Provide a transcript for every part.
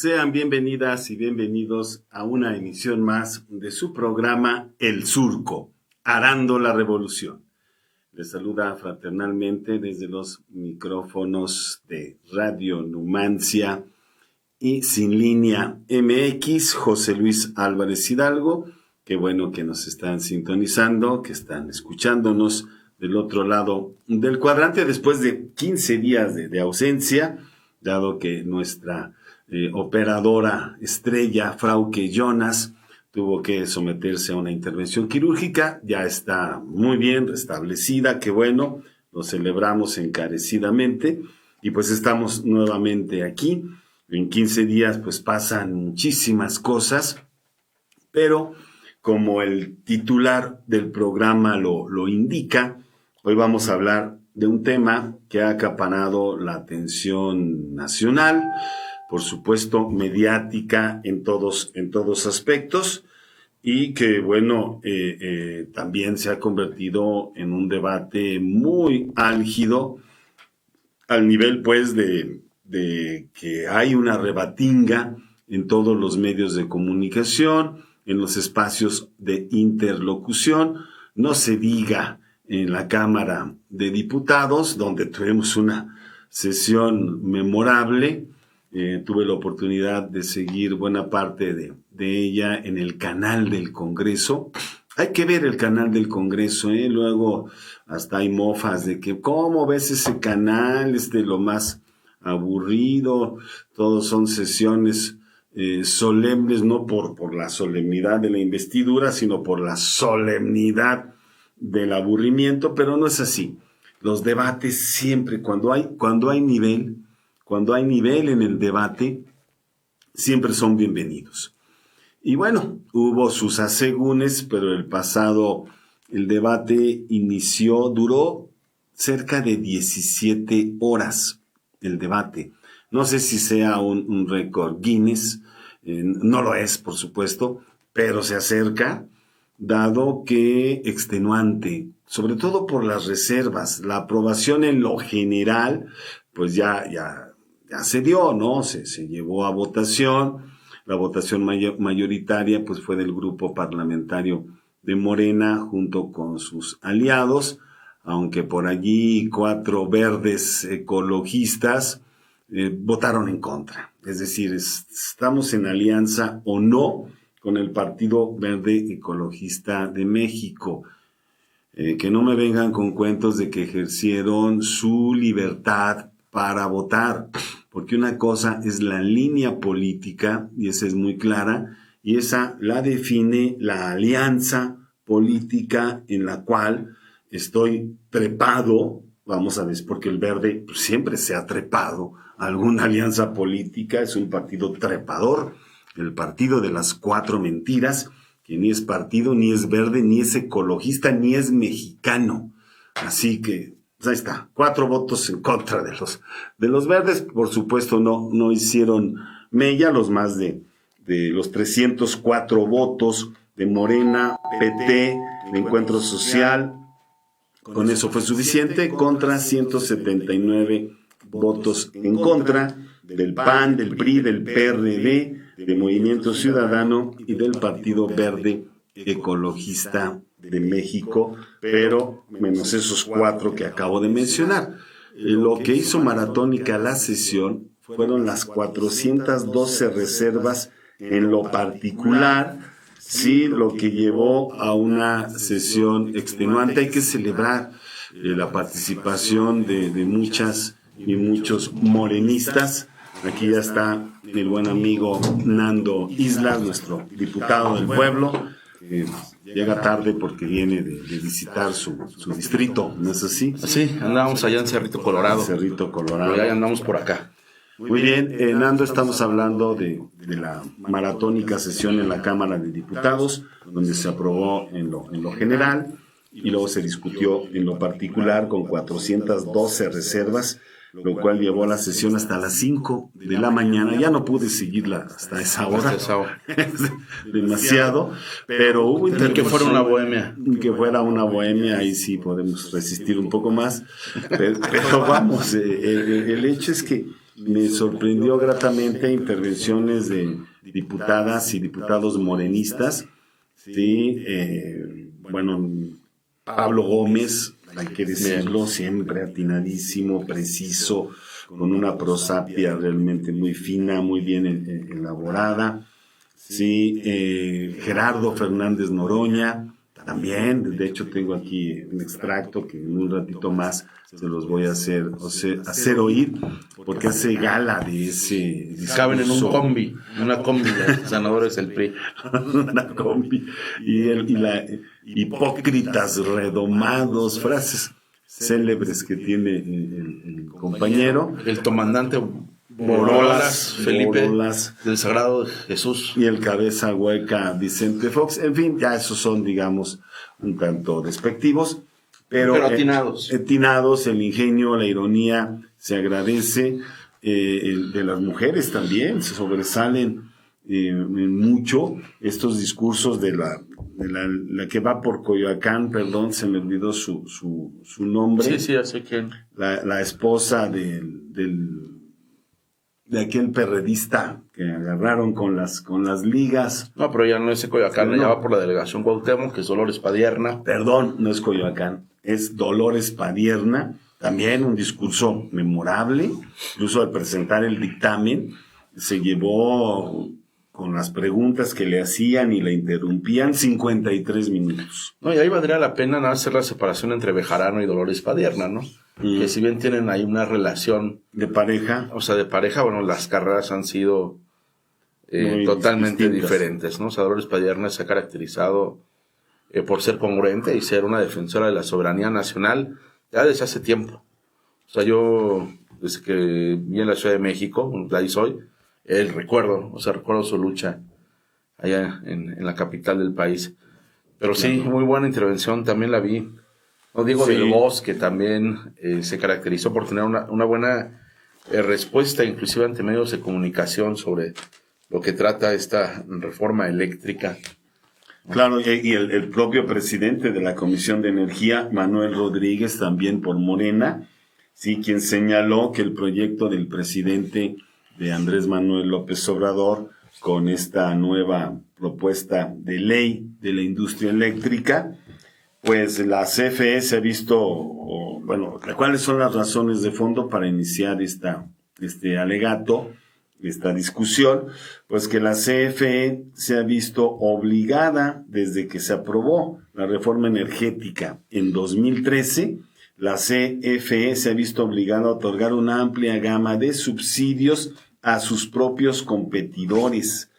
Sean bienvenidas y bienvenidos a una emisión más de su programa El Surco, Arando la Revolución. Les saluda fraternalmente desde los micrófonos de Radio Numancia y Sin Línea MX, José Luis Álvarez Hidalgo. Qué bueno que nos están sintonizando, que están escuchándonos del otro lado del cuadrante después de 15 días de ausencia, dado que nuestra operadora estrella, Frauke Jonas, tuvo que someterse a una intervención quirúrgica. Ya está muy bien restablecida, qué bueno, lo celebramos encarecidamente y pues estamos nuevamente aquí. En 15 días pues pasan muchísimas cosas, pero como el titular del programa lo indica, hoy vamos a hablar de un tema que ha acaparado la atención nacional, por supuesto mediática en todos aspectos, y que bueno, también se ha convertido en un debate muy álgido, al nivel pues de que hay una rebatinga en todos los medios de comunicación, en los espacios de interlocución, no se diga en la Cámara de Diputados, donde tuvimos una sesión memorable. Tuve la oportunidad de seguir buena parte de ella en el canal del Congreso. Hay que ver el canal del Congreso, luego hasta hay mofas de que ¿cómo ves ese canal? Lo más aburrido, todos son sesiones solemnes, no por la solemnidad de la investidura, sino por la solemnidad del aburrimiento, pero no es así. Los debates siempre, cuando hay nivel en el debate, siempre son bienvenidos. Y bueno, hubo sus asegúnes, pero el debate duró cerca de 17 horas el debate. No sé si sea un récord Guinness, no lo es, por supuesto, pero se acerca, dado que extenuante, sobre todo por las reservas. La aprobación en lo general, pues ya se dio, ¿no? Se llevó a votación. La votación mayoritaria pues fue del grupo parlamentario de Morena junto con sus aliados, aunque por allí 4 verdes ecologistas votaron en contra. Es decir, estamos en alianza o no con el Partido Verde Ecologista de México. Que no me vengan con cuentos de que ejercieron su libertad para votar, porque una cosa es la línea política, y esa es muy clara, y esa la define la alianza política en la cual estoy trepado, vamos a ver, porque el Verde siempre se ha trepado a alguna alianza política, es un partido trepador, el partido de las 4 mentiras, que ni es partido, ni es verde, ni es ecologista, ni es mexicano. Así que pues ahí está, 4 votos en contra de los verdes. Por supuesto no hicieron mella los más de los 304 votos de Morena, PT, de Encuentro Social. Con eso fue suficiente, contra 179 votos en contra del PAN, del PRI, del PRD, de Movimiento Ciudadano y del Partido Verde Ecologista de México, pero menos esos 4 que acabo de mencionar. Lo que hizo maratónica la sesión fueron las 412 reservas en lo particular, sí, lo que llevó a una sesión extenuante. Hay que celebrar la participación de muchas y muchos morenistas. Aquí ya está el buen amigo Nando Islas, nuestro diputado del pueblo. Llega tarde porque viene de visitar su distrito, ¿no es así? Sí, andábamos allá en Cerrito Colorado. Pero ya andamos por acá. Muy bien, Nando, estamos hablando de la maratónica sesión en la Cámara de Diputados, donde se aprobó en lo general y luego se discutió en lo particular con 412 reservas, lo cual llevó a la sesión hasta las 5 de la mañana. Ya no pude seguirla hasta esa hora. Demasiado, pero hubo que fuera una bohemia. Que fuera una bohemia, ahí sí podemos resistir un poco más. Pero vamos, el hecho es que me sorprendió gratamente intervenciones de diputadas y diputados morenistas, sí, bueno, Pablo Gómez, hay que decirlo, siempre atinadísimo, preciso, con una prosapia realmente muy fina, muy bien elaborada. Sí, Gerardo Fernández Noroña, también, de hecho tengo aquí un extracto que en un ratito más se los voy a hacer oír, porque hace gala de ese discurso. Caben en una combi de senadores del PRI. Una combi. Y hipócritas redomados, frases célebres que tiene el compañero. El comandante Borolas, Felipe, Borolas, del Sagrado Jesús. Y el cabeza hueca Vicente Fox. En fin, ya esos son, digamos, un tanto despectivos. Pero atinados. Atinados, el ingenio, la ironía, se agradece. De las mujeres también, se sobresalen mucho estos discursos de la que va por Coyoacán, perdón, se me olvidó su nombre. Sí, ya sé quién. La esposa de aquel perredista que agarraron con las ligas. No, pero ya no es Coyoacán, ya va por la delegación Cuauhtémoc, que es Dolores Padierna. Perdón, no es Coyoacán, es Dolores Padierna. También un discurso memorable, incluso al presentar el dictamen, se llevó con las preguntas que le hacían y la interrumpían 53 minutos. No, y ahí valdría la pena hacer la separación entre Bejarano y Dolores Padierna, ¿no? Que si bien tienen ahí una relación de pareja, bueno, las carreras han sido totalmente diferentes, ¿no? O sea, Dolores Padierna se ha caracterizado por ser congruente y ser una defensora de la soberanía nacional ya desde hace tiempo. O sea, yo, desde que vi en la Ciudad de México, ahí soy, recuerdo su lucha allá en la capital del país. Pero sí, muy buena intervención, también la vi. No digo sí. Del Bosch, que también se caracterizó por tener una buena respuesta, inclusive ante medios de comunicación, sobre lo que trata esta reforma eléctrica. Claro, y el propio presidente de la Comisión de Energía, Manuel Rodríguez, también por Morena, sí, quien señaló que el proyecto del presidente de Andrés Manuel López Obrador, con esta nueva propuesta de ley de la industria eléctrica, pues la CFE se ha visto, ¿cuáles son las razones de fondo para iniciar este alegato, esta discusión? Pues que la CFE se ha visto obligada, desde que se aprobó la reforma energética en 2013, la CFE se ha visto obligada a otorgar una amplia gama de subsidios a sus propios competidores,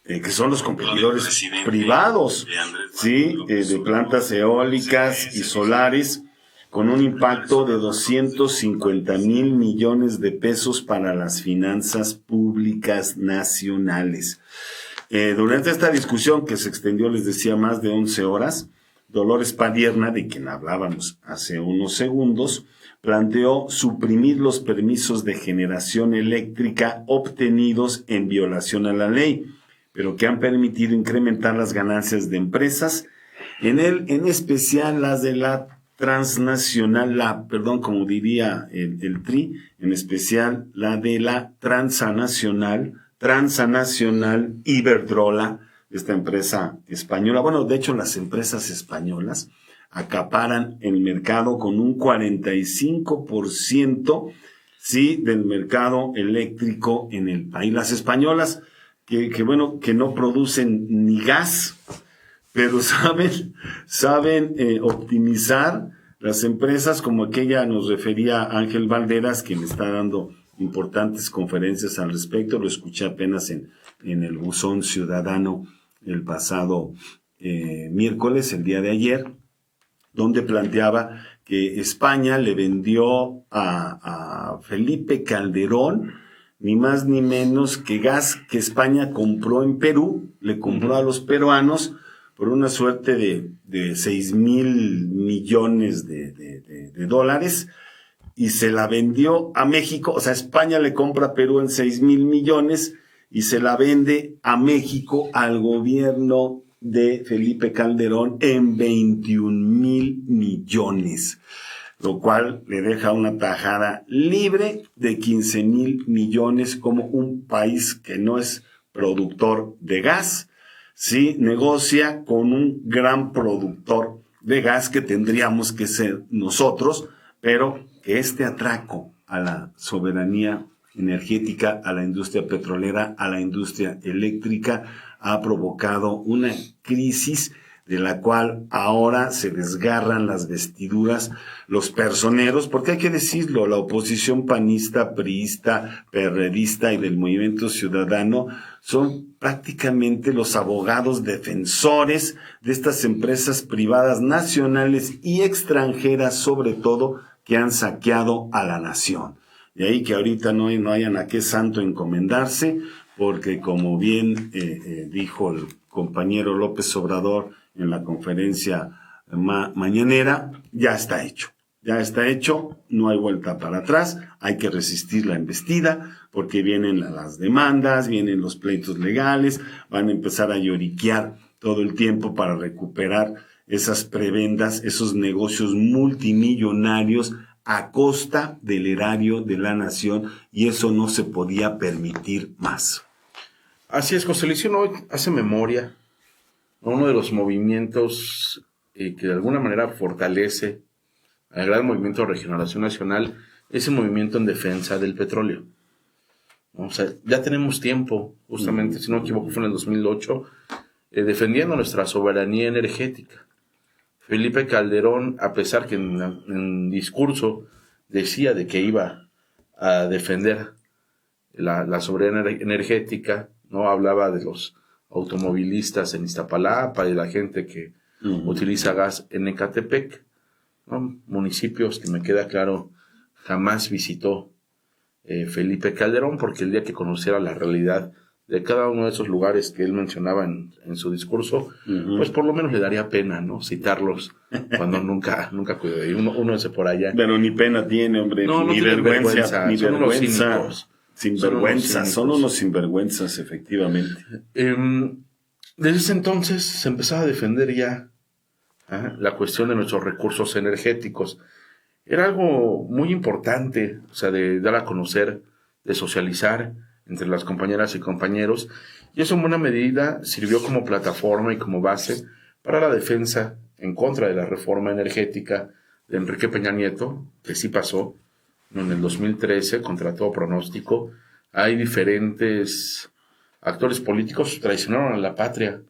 que son los competidores privados, sí, de plantas eólicas y solares, con un impacto de 250,000 millones de pesos para las finanzas públicas nacionales. Durante esta discusión, que se extendió, les decía, más de 11 horas, Dolores Padierna, de quien hablábamos hace unos segundos, planteó suprimir los permisos de generación eléctrica obtenidos en violación a la ley, pero que han permitido incrementar las ganancias de empresas, en especial las de la transnacional, como diría el TRI, en especial la de la transnacional Iberdrola, esta empresa española. Bueno, de hecho, las empresas españolas acaparan el mercado con un 45%, sí, del mercado eléctrico en el país. Las españolas, que no producen ni gas, pero saben optimizar las empresas, como aquella nos refería Ángel Valderas, quien está dando importantes conferencias al respecto. Lo escuché apenas en el Buzón Ciudadano el pasado miércoles, el día de ayer, donde planteaba que España le vendió a Felipe Calderón ni más ni menos que gas que España compró en Perú, le compró a los peruanos por una suerte de 6,000 millones de dólares, y se la vendió a México. O sea, España le compra a Perú en 6,000 millones y se la vende a México, al gobierno de Felipe Calderón, en 21,000 millones. lo cual le deja una tajada libre de 15,000 millones como un país que no es productor de gas, sí negocia con un gran productor de gas que tendríamos que ser nosotros, pero que este atraco a la soberanía energética, a la industria petrolera, a la industria eléctrica, ha provocado una crisis de la cual ahora se desgarran las vestiduras los personeros, porque hay que decirlo, la oposición panista, priista, perredista y del Movimiento Ciudadano son prácticamente los abogados defensores de estas empresas privadas nacionales y extranjeras, sobre todo, que han saqueado a la nación. De ahí que ahorita no hayan a qué santo encomendarse, porque como bien dijo el compañero López Obrador en la conferencia mañanera, ya está hecho, no hay vuelta para atrás, hay que resistir la embestida, porque vienen las demandas, vienen los pleitos legales, van a empezar a lloriquear todo el tiempo para recuperar esas prebendas, esos negocios multimillonarios a costa del erario de la nación, y eso no se podía permitir más. Así es, José Luis, uno hace memoria, uno de los movimientos que de alguna manera fortalece al gran movimiento de regeneración nacional es el movimiento en defensa del petróleo. O sea, ya tenemos tiempo, justamente, si no me equivoco, fue en el 2008, defendiendo nuestra soberanía energética. Felipe Calderón, a pesar que en discurso decía de que iba a defender la soberanía energética, no hablaba de los automovilistas en Iztapalapa y de la gente que utiliza gas en Ecatepec, ¿no? Municipios que me queda claro jamás visitó Felipe Calderón, porque el día que conociera la realidad de cada uno de esos lugares que él mencionaba en su discurso, pues por lo menos le daría pena, ¿no? Citarlos cuando nunca cuidó. Y uno ese por allá. Pero ni pena tiene, hombre, no ni vergüenza, ni son vergüenza. Unos Sinvergüenzas, son unos sinvergüenzas, efectivamente. Desde ese entonces se empezaba a defender ya la cuestión de nuestros recursos energéticos. Era algo muy importante, o sea, de dar a conocer, de socializar entre las compañeras y compañeros, y eso en buena medida sirvió como plataforma y como base para la defensa en contra de la reforma energética de Enrique Peña Nieto, que sí pasó en el 2013, contra todo pronóstico. Hay diferentes actores políticos que traicionaron a la patria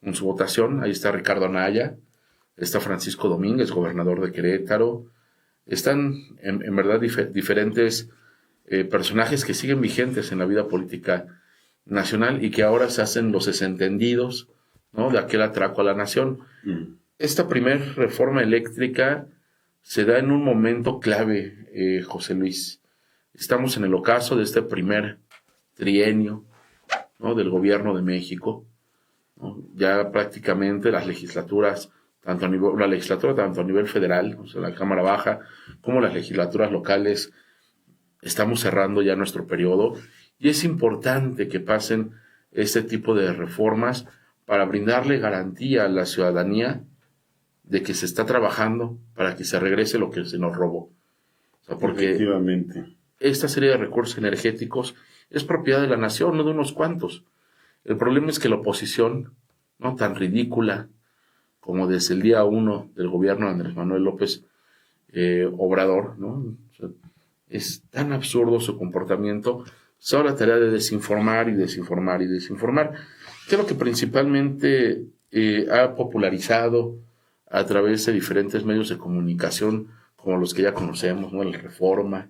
en su votación. Ahí está Ricardo Anaya, está Francisco Domínguez, gobernador de Querétaro. Están en verdad diferentes personajes que siguen vigentes en la vida política nacional y que ahora se hacen los desentendidos, ¿no?, de aquel atraco a la nación. Esta primer reforma eléctrica se da en un momento clave, José Luis. Estamos en el ocaso de este primer trienio, ¿no?, del gobierno de México, ¿no? Ya prácticamente las legislaturas, tanto a nivel federal, o sea, la Cámara Baja, como las legislaturas locales, estamos cerrando ya nuestro periodo, y es importante que pasen este tipo de reformas para brindarle garantía a la ciudadanía de que se está trabajando para que se regrese lo que se nos robó. O sea, porque efectivamente, esta serie de recursos energéticos es propiedad de la nación, no de unos cuantos. El problema es que la oposición, ¿no?, tan ridícula como desde el día 1 del gobierno de Andrés Manuel López Obrador, ¿no?, o sea, es tan absurdo su comportamiento, se da la tarea de desinformar y desinformar y desinformar, que es lo que principalmente ha popularizado a través de diferentes medios de comunicación, como los que ya conocemos, ¿no?, la Reforma,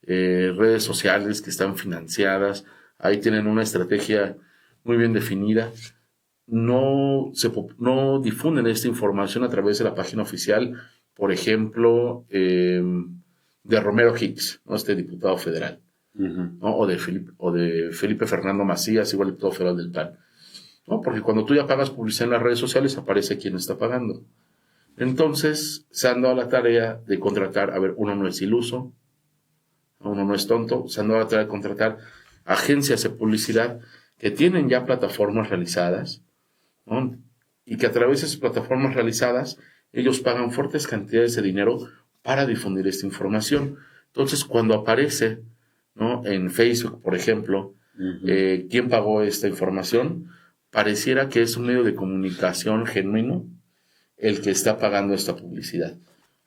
redes sociales que están financiadas, ahí tienen una estrategia muy bien definida. No difunden esta información a través de la página oficial, por ejemplo, de Romero Hicks, ¿no?, este diputado federal, ¿no?, o de Felipe Fernando Macías, igual diputado federal del PAN, ¿no?, porque cuando tú ya pagas publicidad en las redes sociales aparece quién está pagando. Entonces se han dado la tarea de contratar, uno no es iluso, uno no es tonto, se han dado la tarea de contratar agencias de publicidad que tienen ya plataformas realizadas, ¿no?, y que a través de esas plataformas realizadas ellos pagan fuertes cantidades de dinero para difundir esta información. Entonces, cuando aparece, ¿no?, en Facebook, por ejemplo, quién pagó esta información, pareciera que es un medio de comunicación genuino el que está pagando esta publicidad.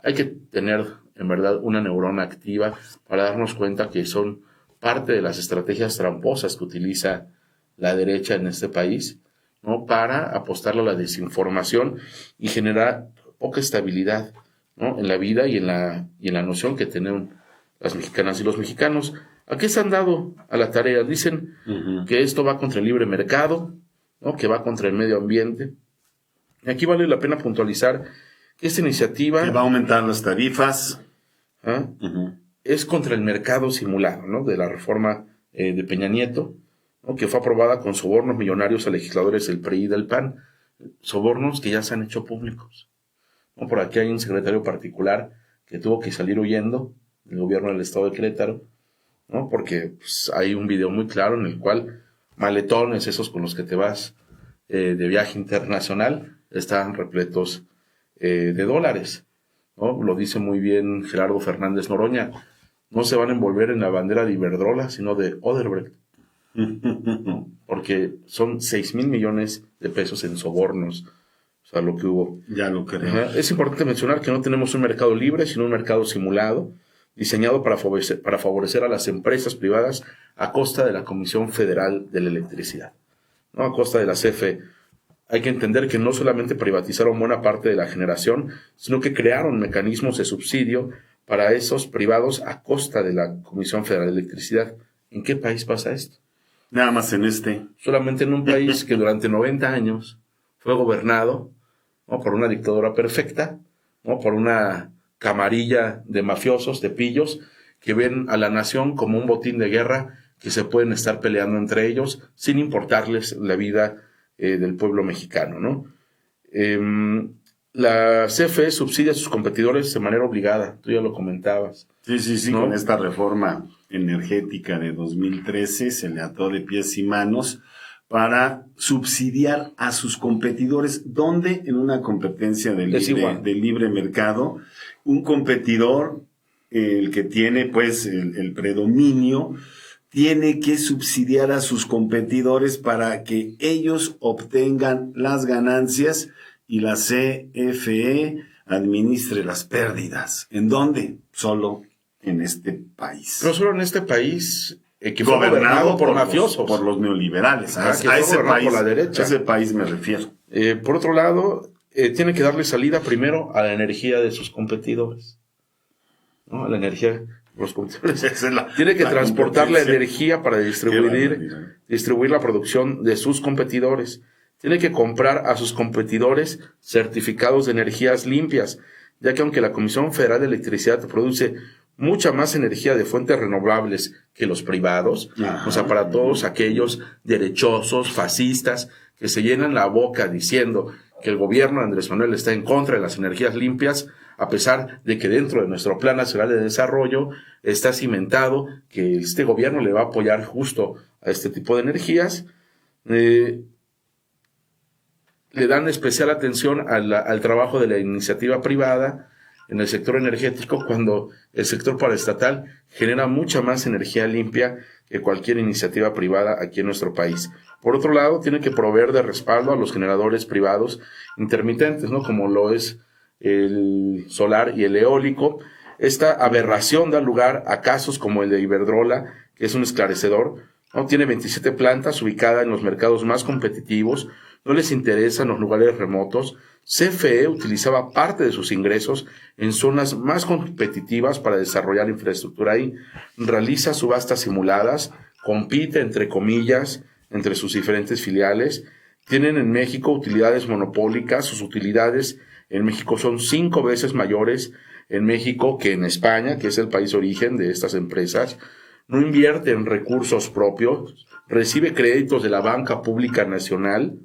Hay que tener, en verdad, una neurona activa para darnos cuenta que son parte de las estrategias tramposas que utiliza la derecha en este país, ¿no?, para apostarle a la desinformación y generar poca estabilidad, ¿no?, en la vida y en la noción que tienen las mexicanas y los mexicanos. ¿A qué se han dado a la tarea? Dicen que esto va contra el libre mercado, ¿no?, que va contra el medio ambiente. Y aquí vale la pena puntualizar que esta iniciativa... que va a aumentar las tarifas. Es contra el mercado simulado, ¿no?, de la reforma de Peña Nieto, ¿no?, que fue aprobada con sobornos millonarios a legisladores del PRI y del PAN. Sobornos que ya se han hecho públicos, ¿no? Por aquí hay un secretario particular que tuvo que salir huyendo del gobierno del estado de Querétaro, ¿no?, porque pues, hay un video muy claro en el cual maletones esos con los que te vas de viaje internacional están repletos de dólares, ¿no? Lo dice muy bien Gerardo Fernández Noroña: no se van a envolver en la bandera de Iberdrola, sino de Odebrecht, ¿no? Porque son 6,000 millones de pesos en sobornos, o sea, lo que hubo. Ya lo creo. Es importante mencionar que no tenemos un mercado libre, sino un mercado simulado, diseñado para favorecer a las empresas privadas a costa de la Comisión Federal de la Electricidad, ¿no?, a costa de la CFE. Hay que entender que no solamente privatizaron buena parte de la generación, sino que crearon mecanismos de subsidio para esos privados a costa de la Comisión Federal de Electricidad. ¿En qué país pasa esto? Nada más en este. Solamente en un país que durante 90 años fue gobernado, ¿no?, por una dictadura perfecta, ¿no?, por una camarilla de mafiosos, de pillos, que ven a la nación como un botín de guerra que se pueden estar peleando entre ellos sin importarles la vida del pueblo mexicano, ¿no? La CFE subsidia a sus competidores de manera obligada, tú ya lo comentabas. Sí, ¿no? Con esta reforma energética de 2013 se le ató de pies y manos para subsidiar a sus competidores, donde en una competencia de libre mercado, un competidor, el que tiene pues el predominio, tiene que subsidiar a sus competidores para que ellos obtengan las ganancias y la CFE administre las pérdidas. ¿En dónde? Solo en este país. No solo en este país, que fue gobernado por mafiosos. Por los neoliberales. A ese país, por la derecha. A ese país me refiero. Por otro lado, tiene que darle salida primero a la energía de sus competidores, ¿no? A la energía... Los competidores. Tiene que transportar la energía para distribuir la producción de sus competidores. Tiene que comprar a sus competidores certificados de energías limpias, ya que aunque la Comisión Federal de Electricidad produce mucha más energía de fuentes renovables que los privados, o sea, para todos aquellos derechosos, fascistas, que se llenan la boca diciendo que el gobierno de Andrés Manuel está en contra de las energías limpias, a pesar de que dentro de nuestro Plan Nacional de Desarrollo está cimentado que este gobierno le va a apoyar justo a este tipo de energías, le dan especial atención al trabajo de la iniciativa privada en el sector energético, cuando el sector paraestatal genera mucha más energía limpia que cualquier iniciativa privada aquí en nuestro país. Por otro lado, tiene que proveer de respaldo a los generadores privados intermitentes, ¿no?, como lo es el solar y el eólico. Esta aberración da lugar a casos como el de Iberdrola, que es un esclarecedor, ¿no? Tiene 27 plantas ubicadas en los mercados más competitivos, no les interesan los lugares remotos. CFE utilizaba parte de sus ingresos en zonas más competitivas para desarrollar infraestructura ahí, realiza subastas simuladas, compite entre comillas entre sus diferentes filiales, tienen en México utilidades monopólicas, sus utilidades en México son 5 veces mayores en México que en España, que es el país origen de estas empresas. No invierte en recursos propios, recibe créditos de la banca pública nacional.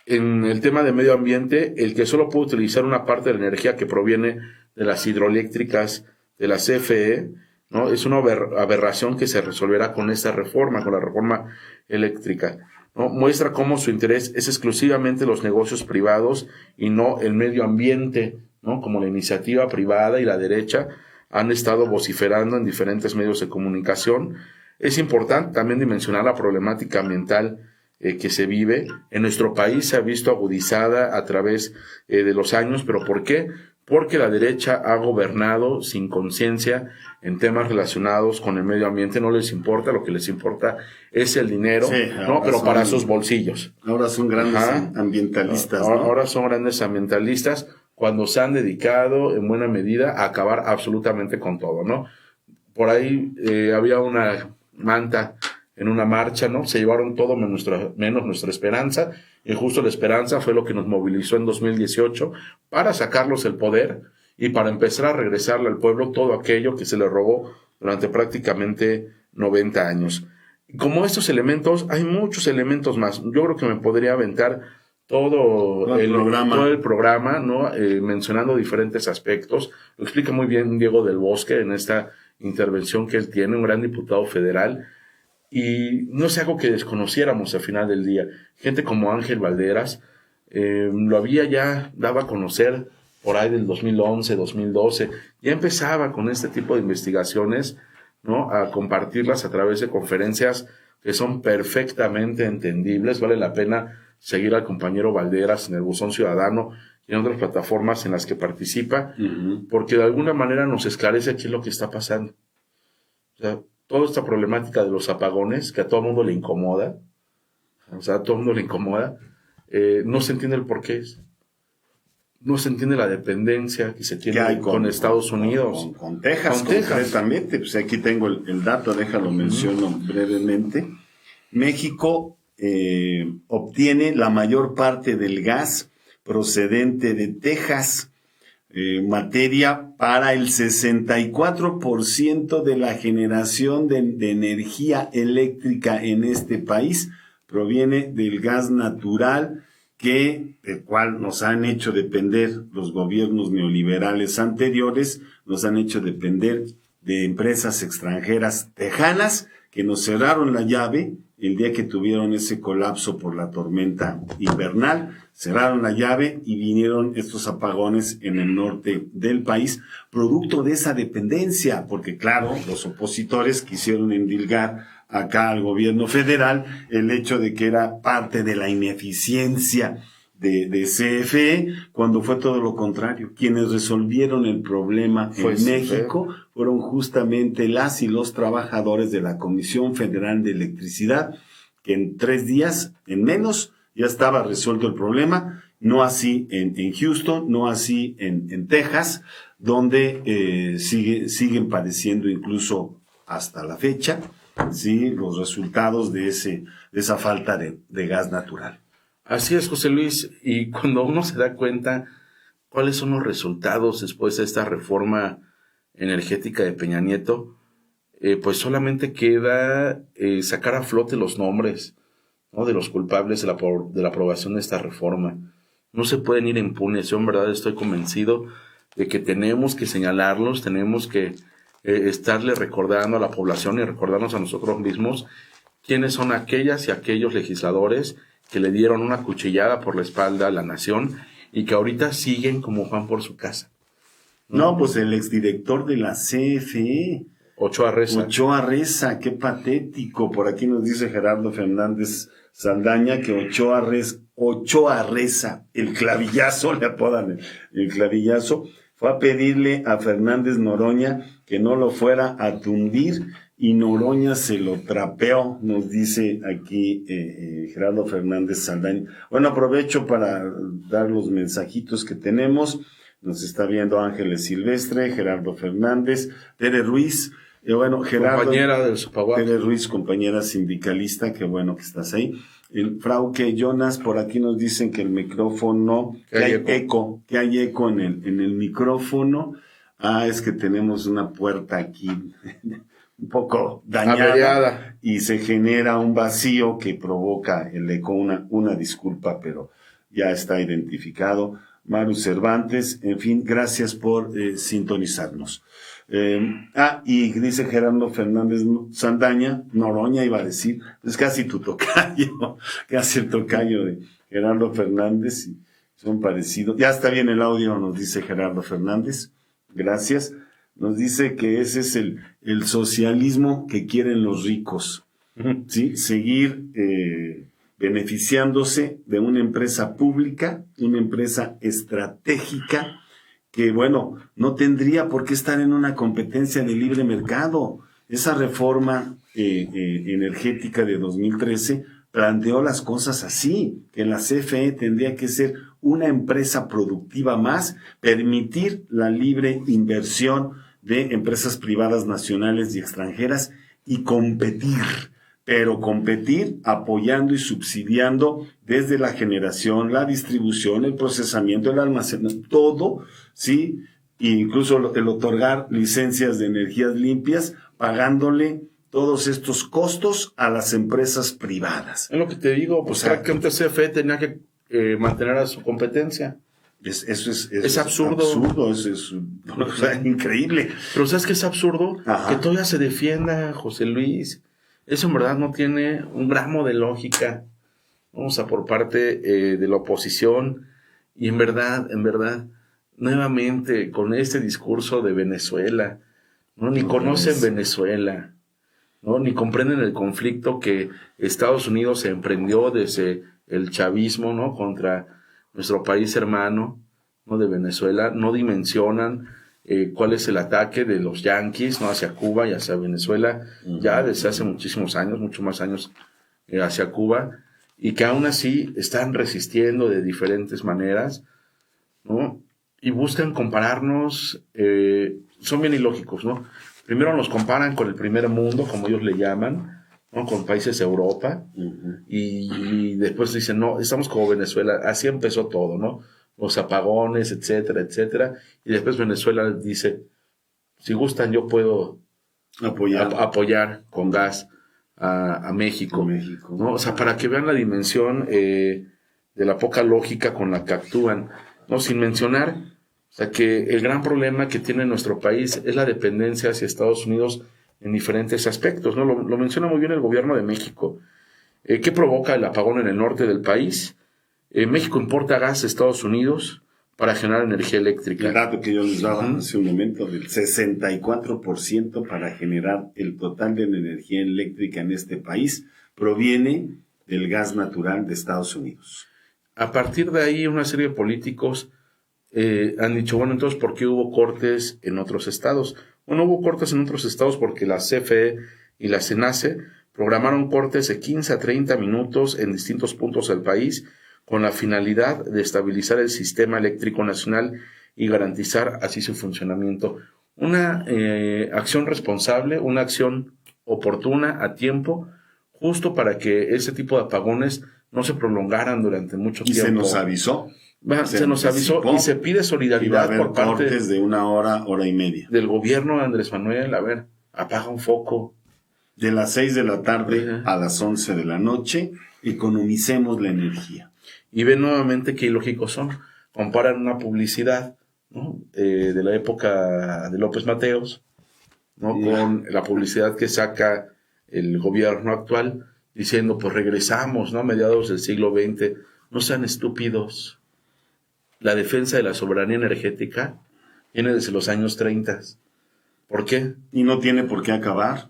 En el tema de medio ambiente, el que solo puede utilizar una parte de la energía que proviene de las hidroeléctricas de la CFE, ¿no?, es una aberración que se resolverá con esta reforma, con la reforma eléctrica, ¿no? Muestra cómo su interés es exclusivamente los negocios privados y no el medio ambiente ¿no? Como la iniciativa privada y la derecha han estado vociferando en diferentes medios de comunicación. Es importante también dimensionar la problemática ambiental que se vive. En nuestro país se ha visto agudizada a través de los años, ¿pero por qué? Porque la derecha ha gobernado sin conciencia en temas relacionados con el medio ambiente. No les importa, lo que les importa es el dinero, sí, ¿no? Pero para sus bolsillos. Ahora son grandes ambientalistas, ¿no? Ahora son grandes ambientalistas cuando se han dedicado en buena medida a acabar absolutamente con todo, ¿no? Por ahí había una manta en una marcha, ¿no? Se llevaron todo menos nuestra esperanza, y justo la esperanza fue lo que nos movilizó en 2018 para sacarlos el poder y para empezar a regresarle al pueblo todo aquello que se le robó durante prácticamente 90 años. Como estos elementos, hay muchos elementos más. Yo creo que me podría aventar todo el programa, ¿no? Mencionando diferentes aspectos. Lo explica muy bien Diego del Bosque en esta intervención que él tiene, un gran diputado federal. Y no es algo que desconociéramos al final del día. Gente como Ángel Valderas lo había ya dado a conocer por ahí del 2011, 2012. Ya empezaba con este tipo de investigaciones, ¿no? A compartirlas a través de conferencias que son perfectamente entendibles. Vale la pena seguir al compañero Valderas en el Buzón Ciudadano y en otras plataformas en las que participa, porque de alguna manera nos esclarece qué es lo que está pasando. O sea, toda esta problemática de los apagones, que a todo el mundo le incomoda, no se entiende el porqué. No se entiende la dependencia que se tiene con Estados Unidos. Con Texas, concretamente. Pues aquí tengo el dato, déjalo menciono brevemente. México obtiene la mayor parte del gas procedente de Texas, materia para el 64% de la generación de energía eléctrica en este país proviene del gas natural, del cual nos han hecho depender los gobiernos neoliberales anteriores, nos han hecho depender de empresas extranjeras tejanas que nos cerraron la llave el día que tuvieron ese colapso por la tormenta invernal. Cerraron la llave y vinieron estos apagones en el norte del país, producto de esa dependencia, porque claro, los opositores quisieron endilgar acá al gobierno federal el hecho de que era parte de la ineficiencia de CFE, cuando fue todo lo contrario. Quienes resolvieron el problema en México fueron justamente las y los trabajadores de la Comisión Federal de Electricidad, que en 3 días, en menos, ya estaba resuelto el problema. No así en Houston, no así en Texas, donde siguen padeciendo incluso hasta la fecha, sí, los resultados de esa falta de gas natural. Así es, José Luis, y cuando uno se da cuenta cuáles son los resultados después de esta reforma energética de Peña Nieto, pues solamente queda sacar a flote los nombres, ¿no?, de los culpables de la aprobación de esta reforma. No se pueden ir impunes. Yo en verdad estoy convencido de que tenemos que señalarlos, tenemos que estarle recordando a la población y recordarnos a nosotros mismos quiénes son aquellas y aquellos legisladores que le dieron una cuchillada por la espalda a la nación y que ahorita siguen como Juan por su casa. No, pues el exdirector de la CFE, Ochoa Reza, qué patético. Por aquí nos dice Gerardo Fernández Saldaña que Ochoa Reza, el clavillazo, le apodan el clavillazo, fue a pedirle a Fernández Noroña que no lo fuera a tundir y Noroña se lo trapeó, nos dice aquí Gerardo Fernández Saldaña. Bueno, aprovecho para dar los mensajitos que tenemos. Nos está viendo Ángeles Silvestre, Gerardo Fernández, Tere Ruiz, Gerardo, compañera del Sopahuac. Tere Ruiz, compañera sindicalista, qué bueno que estás ahí. El Frauque Jonas, por aquí nos dicen que el micrófono, que hay eco en el micrófono. Es que tenemos una puerta aquí un poco dañada, averiada, y se genera un vacío que provoca el eco. Una disculpa, pero ya está identificado. Maru Cervantes, en fin, gracias por sintonizarnos. Y dice Gerardo Fernández Saldaña, Noroña iba a decir, es casi tu tocayo, casi el tocayo de Gerardo Fernández. Son parecidos. Ya está bien el audio, nos dice Gerardo Fernández. Gracias. Nos dice que ese es el socialismo que quieren los ricos. ¿Sí? Seguir beneficiándose de una empresa pública, una empresa estratégica, que, bueno, no tendría por qué estar en una competencia de libre mercado. Esa reforma energética de 2013 planteó las cosas así, que la CFE tendría que ser una empresa productiva más, permitir la libre inversión de empresas privadas nacionales y extranjeras y competir, pero competir apoyando y subsidiando desde la generación, la distribución, el procesamiento, el almacenamiento, todo, ¿sí? E incluso el otorgar licencias de energías limpias, pagándole todos estos costos a las empresas privadas. Es lo que te digo, pues prácticamente CFE tenía que mantener a su competencia. Eso es absurdo. Es una cosa increíble. Pero ¿sabes qué es absurdo? Ajá. Que todavía se defienda, José Luis. Eso en verdad no tiene un gramo de lógica. Vamos a por parte de la oposición. Y en verdad, nuevamente, con este discurso de Venezuela, ¿no? Ni conocen Venezuela, ¿no? Ni comprenden el conflicto que Estados Unidos se emprendió desde el chavismo, ¿no? Contra nuestro país hermano, ¿no? De Venezuela. No dimensionan cuál es el ataque de los yanquis, ¿no? Hacia Cuba y hacia Venezuela, ya desde hace muchísimos años, muchos más años hacia Cuba, y que aún así están resistiendo de diferentes maneras, ¿no? Y buscan compararnos, son bien ilógicos, ¿no? Primero nos comparan con el primer mundo, como ellos le llaman, ¿no? Con países de Europa, y después dicen, no, estamos como Venezuela, así empezó todo, ¿no? Los apagones, etcétera, etcétera, y después Venezuela dice, si gustan yo puedo apoyar con gas a México, ¿no? O sea, para que vean la dimensión de la poca lógica con la que actúan, ¿no? Sin mencionar, o sea, que el gran problema que tiene nuestro país es la dependencia hacia Estados Unidos en diferentes aspectos, ¿no? Lo menciona muy bien el gobierno de México. ¿Qué provoca el apagón en el norte del país? México importa gas a Estados Unidos para generar energía eléctrica. El dato que yo les daba hace un momento, del 64% para generar el total de la energía eléctrica en este país, proviene del gas natural de Estados Unidos. A partir de ahí, una serie de políticos han dicho, bueno, entonces, ¿por qué hubo cortes en otros estados? Bueno, hubo cortes en otros estados porque la CFE y la CENACE programaron cortes de 15 a 30 minutos en distintos puntos del país con la finalidad de estabilizar el sistema eléctrico nacional y garantizar así su funcionamiento. Una acción responsable, una acción oportuna, a tiempo, justo para que ese tipo de apagones no se prolongaran durante mucho tiempo. Y se nos avisó. Se nos avisó y se pide solidaridad por parte cortes de una hora, hora y media. Del gobierno de Andrés Manuel. A ver, apaga un foco. De las 6 de la tarde a las 11 de la noche, economicemos la energía. Y ven nuevamente qué ilógicos son. Comparan una publicidad, ¿no? De la época de López Mateos, ¿no? Con la publicidad que saca el gobierno actual, diciendo, pues regresamos, ¿no? A mediados del siglo XX. No sean estúpidos. La defensa de la soberanía energética viene desde los años 30. ¿Por qué? Y no tiene por qué acabar.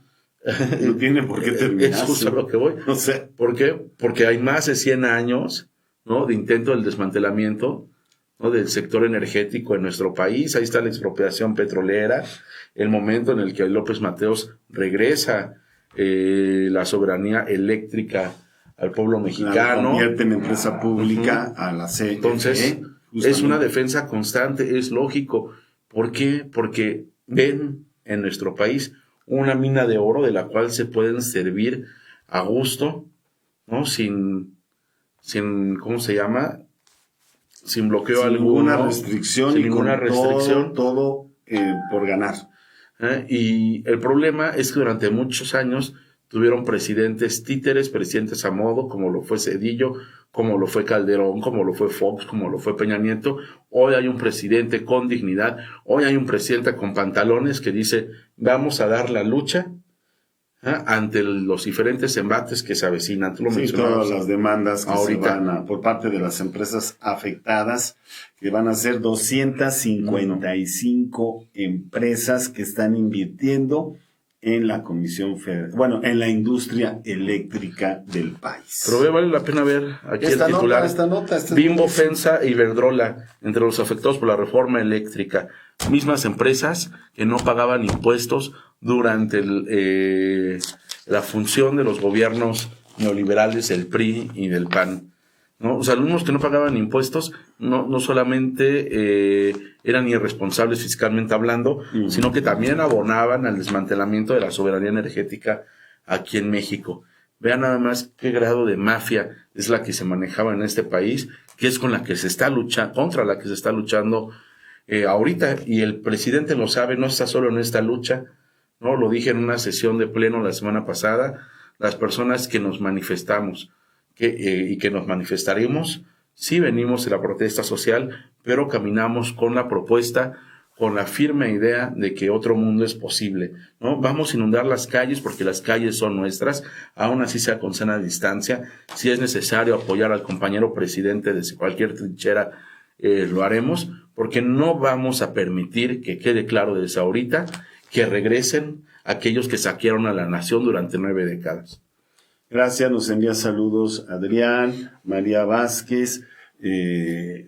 No tiene por qué terminar. Es justo a lo que voy. O sea, ¿por qué? Porque hay más de 100 años, ¿no? De intento del desmantelamiento, ¿no? Del sector energético en nuestro país. Ahí está la expropiación petrolera, el momento en el que López Mateos regresa la soberanía eléctrica al pueblo mexicano. La convierte en empresa pública a la CFE. Entonces, es una defensa constante, es lógico. ¿Por qué? Porque ven en nuestro país una mina de oro de la cual se pueden servir a gusto, ¿no? Sin ¿cómo se llama? Sin bloqueo alguno. Ninguna restricción. Sin ninguna restricción. Todo por ganar. Y el problema es que durante muchos años tuvieron presidentes títeres, presidentes a modo, como lo fue Zedillo, como lo fue Calderón, como lo fue Fox, como lo fue Peña Nieto. Hoy hay un presidente con dignidad, hoy hay un presidente con pantalones que dice, vamos a dar la lucha ante los diferentes embates que se avecinan. Tú lo mencionabas. Todas las demandas que ahorita se van por parte de las empresas afectadas, que van a ser 255 empresas que están invirtiendo en la Comisión Federal, en la industria eléctrica del país. Pero vale la pena ver aquí el titular. Esta nota. Bimbo, FEMSA, Iberdrola, entre los afectados por la reforma eléctrica. Mismas empresas que no pagaban impuestos durante la función de los gobiernos neoliberales del PRI y del PAN, ¿no? Los alumnos que no pagaban impuestos no solamente eran irresponsables fiscalmente hablando, sino que también abonaban al desmantelamiento de la soberanía energética aquí en México. Vean nada más qué grado de mafia es la que se manejaba en este país, que es contra la que se está luchando ahorita, y el presidente lo sabe, no está solo en esta lucha, ¿no? Lo dije en una sesión de pleno la semana pasada, las personas que nos manifestamos y que nos manifestaremos, sí venimos de la protesta social, pero caminamos con la propuesta, con la firme idea de que otro mundo es posible, ¿no? Vamos a inundar las calles porque las calles son nuestras, aún así sea con sana distancia. Si es necesario apoyar al compañero presidente desde cualquier trinchera, lo haremos, porque no vamos a permitir, que quede claro desde ahorita, que regresen aquellos que saquearon a la nación durante 9 décadas. Gracias, nos envía saludos Adrián, María Vázquez,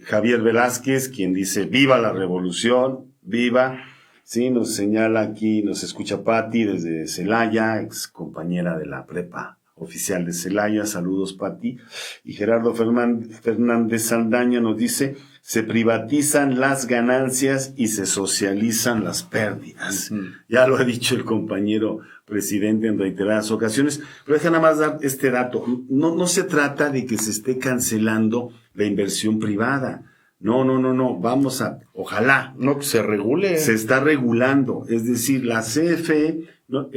Javier Velázquez, quien dice viva la revolución, viva. Sí, nos señala aquí, nos escucha Pati desde Celaya, ex compañera de la prepa oficial de Celaya, saludos Pati. Y Gerardo Fernández Saldaña nos dice, se privatizan las ganancias y se socializan las pérdidas. Ya lo ha dicho el compañero presidente en reiteradas ocasiones, pero deja nada más dar este dato. No se trata de que se esté cancelando la inversión privada. No, ojalá. No, que se regule. Se está regulando, es decir, la CFE, va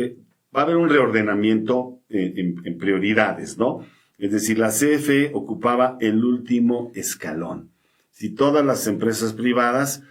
a haber un reordenamiento en prioridades, ¿no? Es decir, la CFE ocupaba el último escalón. Si todas las empresas privadas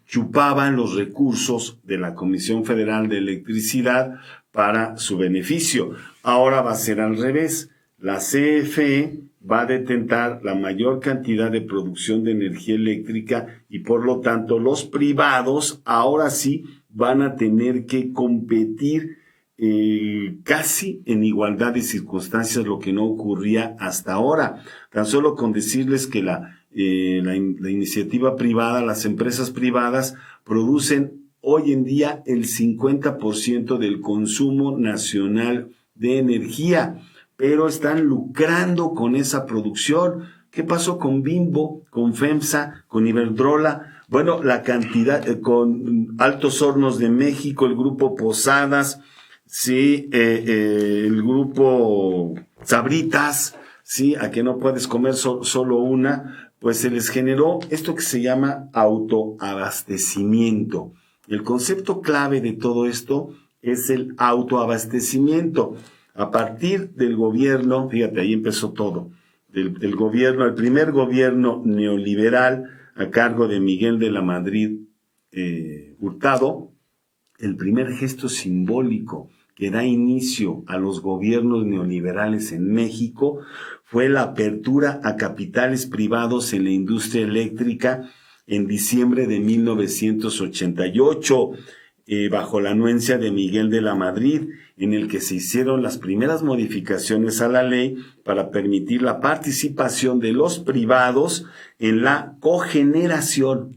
chupaban los recursos de la Comisión Federal de Electricidad para su beneficio. Ahora va a ser al revés. La CFE va a detentar la mayor cantidad de producción de energía eléctrica y por lo tanto los privados ahora sí van a tener que competir casi en igualdad de circunstancias, lo que no ocurría hasta ahora. Tan solo con decirles que la iniciativa privada, las empresas privadas producen hoy en día el 50% del consumo nacional de energía, pero están lucrando con esa producción. ¿Qué pasó con Bimbo, con FEMSA, con Iberdrola? Bueno, la cantidad, con Altos Hornos de México, el grupo Posadas, sí, el grupo Sabritas, sí, a que no puedes comer solo una, pues se les generó esto que se llama autoabastecimiento. El concepto clave de todo esto es el autoabastecimiento. A partir del gobierno, fíjate, ahí empezó todo, del gobierno, el primer gobierno neoliberal a cargo de Miguel de la Madrid Hurtado, el primer gesto simbólico que da inicio a los gobiernos neoliberales en México fue la apertura a capitales privados en la industria eléctrica en diciembre de 1988, bajo la anuencia de Miguel de la Madrid, en el que se hicieron las primeras modificaciones a la ley para permitir la participación de los privados en la cogeneración,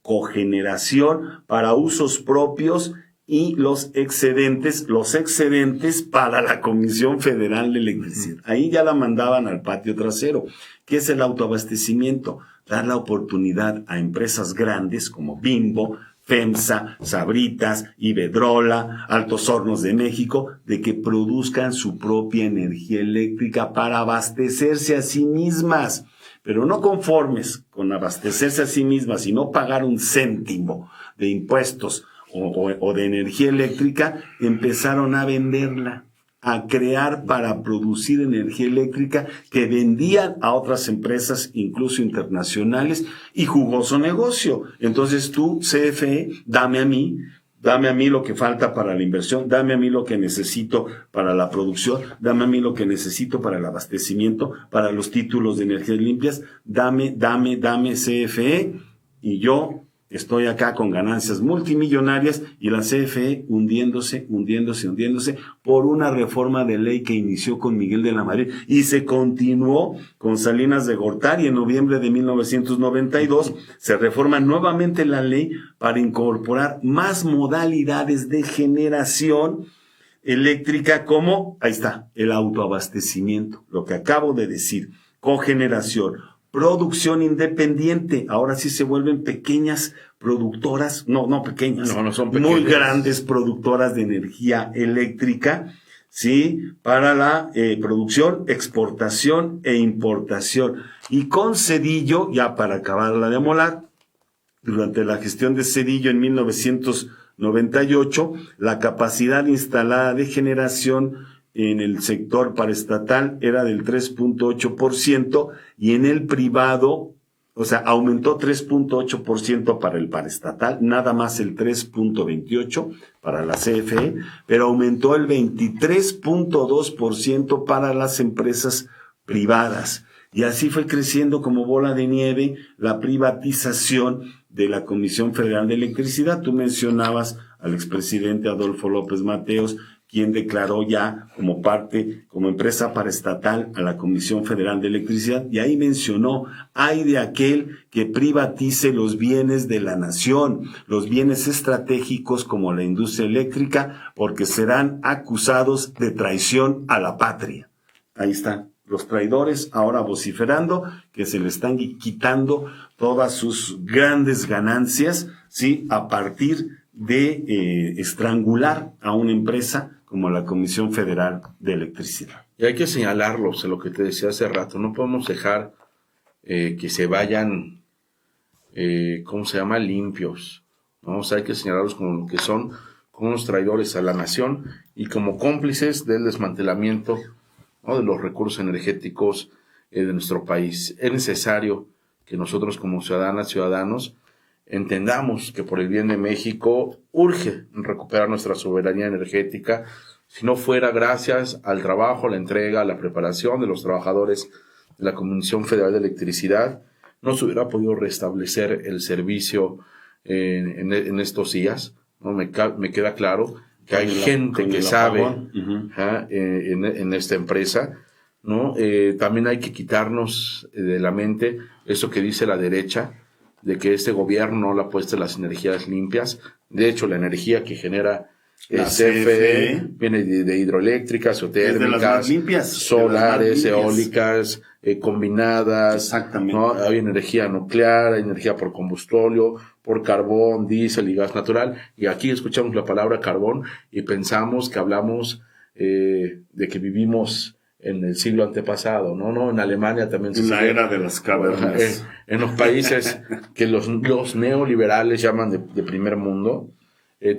cogeneración para usos propios y los excedentes para la Comisión Federal de Electricidad. Ahí ya la mandaban al patio trasero. ¿Qué es el autoabastecimiento? Dar la oportunidad a empresas grandes como Bimbo, FEMSA, Sabritas, Iberdrola, Altos Hornos de México, de que produzcan su propia energía eléctrica para abastecerse a sí mismas. Pero no conformes con abastecerse a sí mismas y no pagar un céntimo de impuestos o de energía eléctrica, empezaron a venderla, a crear para producir energía eléctrica que vendían a otras empresas, incluso internacionales, y jugoso negocio. Entonces tú, CFE, dame a mí, Dame a mí lo que falta para la inversión, dame a mí lo que necesito para la producción, dame a mí lo que necesito para el abastecimiento, para los títulos de energías limpias, dame CFE, y yo estoy acá con ganancias multimillonarias y la CFE hundiéndose por una reforma de ley que inició con Miguel de la Madrid y se continuó con Salinas de Gortari en noviembre de 1992. Se reforma nuevamente la ley para incorporar más modalidades de generación eléctrica como, ahí está, el autoabastecimiento, lo que acabo de decir, cogeneración, producción independiente. Ahora sí se vuelven pequeñas productoras, no pequeñas, no son pequeñas, muy grandes productoras de energía eléctrica, ¿sí? Para la producción, exportación e importación. Y con Zedillo, ya para acabarla de amolar, durante la gestión de Zedillo en 1998, la capacidad instalada de generación en el sector paraestatal era del 3.8% y en el privado, o sea, aumentó 3.8% para el paraestatal, nada más el 3.28% para la CFE, pero aumentó el 23.2% para las empresas privadas. Y así fue creciendo como bola de nieve la privatización de la Comisión Federal de Electricidad. Tú mencionabas al expresidente Adolfo López Mateos, quien declaró ya como empresa paraestatal a la Comisión Federal de Electricidad, y ahí mencionó, hay de aquel que privatice los bienes de la nación, los bienes estratégicos como la industria eléctrica, porque serán acusados de traición a la patria. Ahí están los traidores ahora vociferando que se le están quitando todas sus grandes ganancias, ¿sí? A partir de estrangular a una empresa como la Comisión Federal de Electricidad. Y hay que señalarlos, lo que te decía hace rato, no podemos dejar que se vayan, limpios, ¿no? O sea, hay que señalarlos como lo que son, como unos traidores a la nación y como cómplices del desmantelamiento, ¿no?, de los recursos energéticos de nuestro país. Es necesario que nosotros como ciudadanos entendamos que por el bien de México urge recuperar nuestra soberanía energética. Si no fuera gracias al trabajo, la entrega, la preparación de los trabajadores de la Comisión Federal de Electricidad, no se hubiera podido restablecer el servicio en estos días, ¿no? Me queda claro que hay gente que sabe en esta empresa, ¿no? También hay que quitarnos de la mente eso que dice la derecha, de que este gobierno no le ha puesto las energías limpias. De hecho, la energía que genera el CFE viene de hidroeléctricas, geotérmicas, solares, eólicas, combinadas. Exactamente. ¿No? Hay energía nuclear, hay energía por combustóleo, por carbón, diésel y gas natural. Y aquí escuchamos la palabra carbón y pensamos que hablamos de que vivimos en el siglo antepasado, ¿no? En Alemania también se la era de las cavernas. En los países que los neoliberales llaman de primer mundo,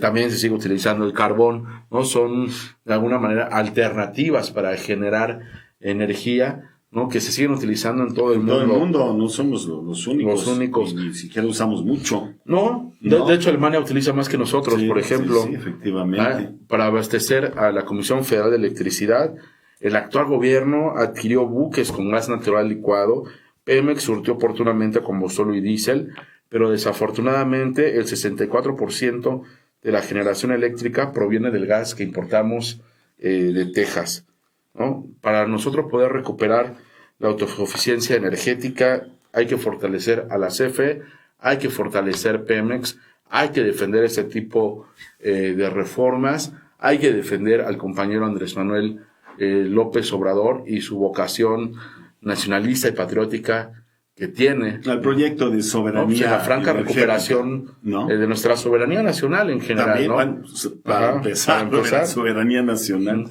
también se sigue utilizando el carbón, ¿no? Son de alguna manera alternativas para generar energía, ¿no? Que se siguen utilizando en todo el mundo. En todo el mundo, no somos los únicos. Ni siquiera usamos mucho. No. De hecho, Alemania utiliza más que nosotros, por ejemplo. Sí, efectivamente. Para abastecer a la Comisión Federal de Electricidad. El actual gobierno adquirió buques con gas natural licuado. Pemex surtió oportunamente con combustóleo y diésel, pero desafortunadamente el 64% de la generación eléctrica proviene del gas que importamos de Texas, ¿no? Para nosotros poder recuperar la autosuficiencia energética hay que fortalecer a la CFE, hay que fortalecer Pemex, hay que defender ese tipo de reformas, hay que defender al compañero Andrés Manuel López Obrador y su vocación nacionalista y patriótica que tiene. El proyecto de soberanía. Pues la franca recuperación, ¿no?, de nuestra soberanía nacional en general. También, ¿no? Para empezar. La soberanía nacional,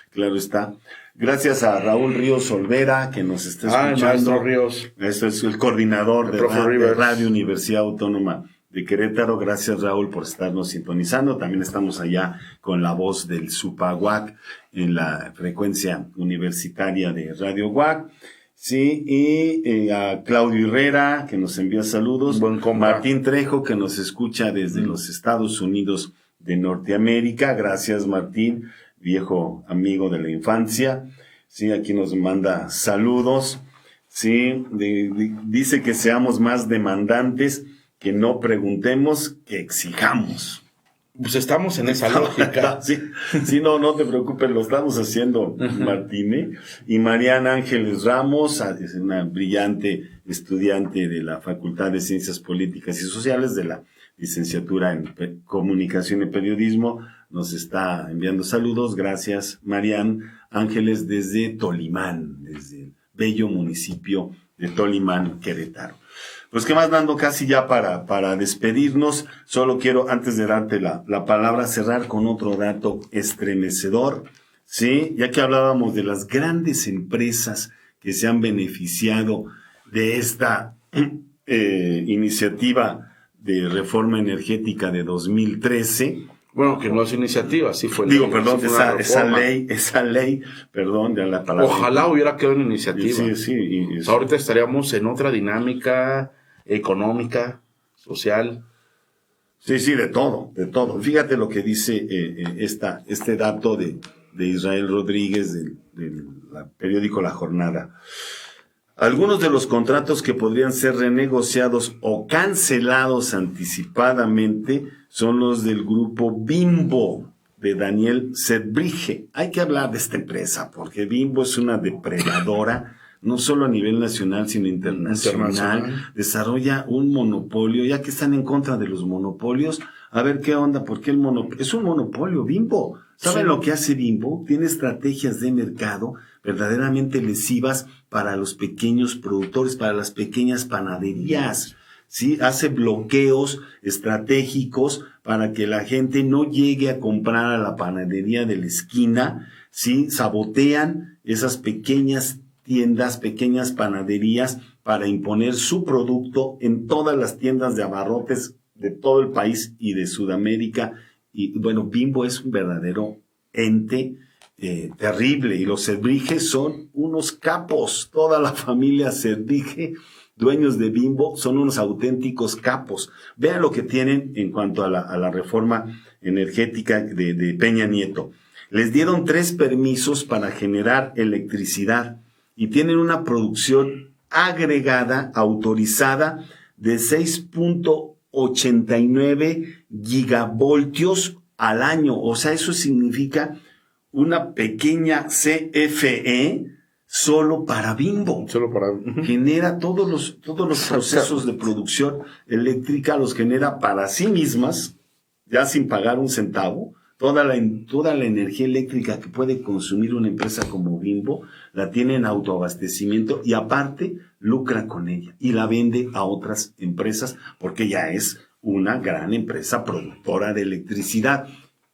claro está. Gracias a Raúl Ríos Olvera, que nos está escuchando. Maestro Ríos. Este es el coordinador de Radio Universidad Autónoma de Querétaro. Gracias, Raúl, por estarnos sintonizando. También estamos allá con la voz del Supaguac en la frecuencia universitaria de Radio Guac. Sí, y a Claudio Herrera, que nos envía saludos. Buen compa. Martín Trejo, que nos escucha desde los Estados Unidos de Norteamérica. Gracias, Martín, viejo amigo de la infancia. Sí, aquí nos manda saludos. Sí, dice que seamos más demandantes, que no preguntemos, que exijamos. Pues estamos en esa lógica. Sí, no te preocupes, lo estamos haciendo, Martín. Y Mariana Ángeles Ramos es una brillante estudiante de la Facultad de Ciencias Políticas y Sociales, de la licenciatura en Comunicación y Periodismo. Nos está enviando saludos. Gracias, Mariana Ángeles, desde Tolimán, desde el bello municipio de Tolimán, Querétaro. Pues qué más, Nando, casi ya para despedirnos, solo quiero, antes de darte la palabra, cerrar con otro dato estremecedor, ¿sí? Ya que hablábamos de las grandes empresas que se han beneficiado de esta iniciativa de reforma energética de 2013. Bueno, que no es iniciativa, sí fue ley. Digo, perdón, esa ley, perdón, de la palabra. Ojalá hubiera quedado en iniciativa. Sí. Ahorita estaríamos en otra dinámica económica, social. Sí, de todo. Fíjate lo que dice este dato de Israel Rodríguez del periódico La Jornada. Algunos de los contratos que podrían ser renegociados o cancelados anticipadamente son los del grupo Bimbo, de Daniel Zerbrige. Hay que hablar de esta empresa, porque Bimbo es una depredadora, no solo a nivel nacional, sino internacional. Desarrolla un monopolio, ya que están en contra de los monopolios. A ver qué onda, porque es un monopolio, Bimbo. ¿Saben lo que hace Bimbo? Tiene estrategias de mercado verdaderamente lesivas para los pequeños productores, para las pequeñas panaderías. ¿Sí? Hace bloqueos estratégicos para que la gente no llegue a comprar a la panadería de la esquina. ¿Sí? Sabotean esas pequeñas tiendas, pequeñas panaderías, para imponer su producto en todas las tiendas de abarrotes de todo el país y de Sudamérica. Y bueno, Bimbo es un verdadero ente terrible, y los Zerbrige son unos capos. Toda la familia Zerbrige, dueños de Bimbo, son unos auténticos capos. Vean lo que tienen en cuanto a la reforma energética de Peña Nieto. Les dieron 3 permisos para generar electricidad y tienen una producción agregada, autorizada, de 6.89 gigavoltios al año. O sea, eso significa una pequeña CFE solo para Bimbo. Genera todos los procesos de producción eléctrica, los genera para sí mismas, ya sin pagar un centavo. Toda la energía eléctrica que puede consumir una empresa como Bimbo la tiene en autoabastecimiento, y aparte lucra con ella y la vende a otras empresas, porque ya es una gran empresa productora de electricidad.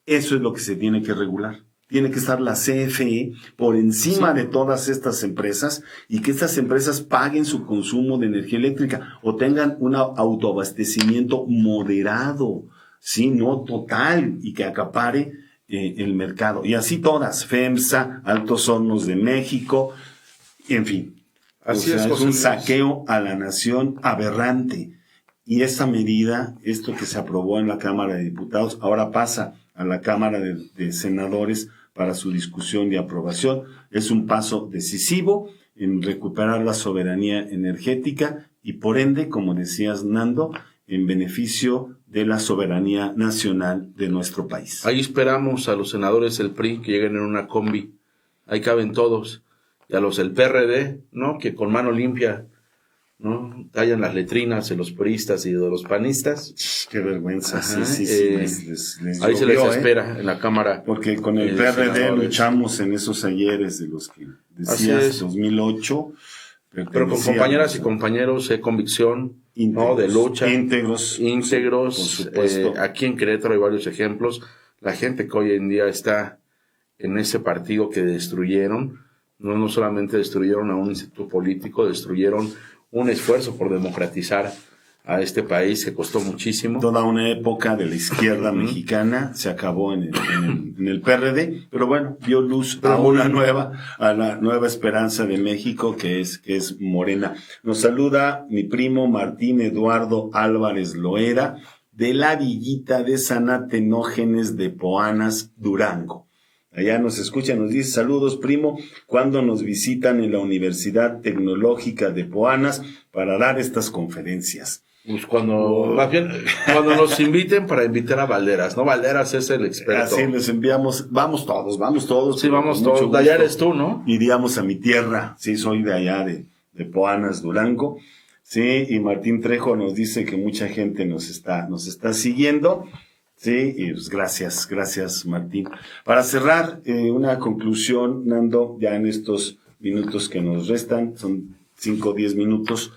Eso es lo que se tiene que regular. Tiene que estar la CFE por encima de todas estas empresas, y que estas empresas paguen su consumo de energía eléctrica o tengan un autoabastecimiento moderado, sí, no total, y que acapare el mercado. Y así todas, FEMSA, Altos Hornos de México, en fin. Así es un saqueo a la nación aberrante. Y esta medida, esto que se aprobó en la Cámara de Diputados, ahora pasa a la Cámara de Senadores para su discusión y aprobación. Es un paso decisivo en recuperar la soberanía energética y, por ende, como decías, Nando, en beneficio de la soberanía nacional de nuestro país. Ahí esperamos a los senadores del PRI que lleguen en una combi. Ahí caben todos. Y a los del PRD, ¿no? Que con mano limpia, ¿no? Tallan las letrinas de los priistas y de los panistas. Qué vergüenza. Ajá, sí. Les ahí llovió, se les espera en la Cámara. Porque con el PRD senadores. Luchamos en esos ayeres de los que decías, 2008. Pero con compañeras y compañeros de convicción, íntegros, ¿no? De lucha. Íntegros. Por supuesto. Aquí en Querétaro hay varios ejemplos. La gente que hoy en día está en ese partido que destruyeron, no solamente destruyeron a un instituto político, destruyeron un esfuerzo por democratizar a este país que costó muchísimo. Toda una época de la izquierda mexicana se acabó en el PRD, pero bueno, dio luz a la nueva esperanza de México, que es Morena. Nos saluda mi primo Martín Eduardo Álvarez Loera. de la Villita de San Atenógenes de Poanas, Durango. Allá nos escucha, nos dice: saludos, primo, cuando nos visitan en la Universidad Tecnológica de Poanas para dar estas conferencias. Pues cuando nos inviten, para invitar a Valderas, ¿no? Valderas es el experto. Así les enviamos, vamos todos. Sí, vamos todos. De allá eres tú, ¿no? Iríamos a mi tierra, sí, soy de allá, de Poanas, Durango. Sí, y Martín Trejo nos dice que mucha gente nos está siguiendo. Sí, y pues gracias Martín. Para cerrar, una conclusión, Nando, ya en estos minutos que nos restan, son 5 o 10 minutos.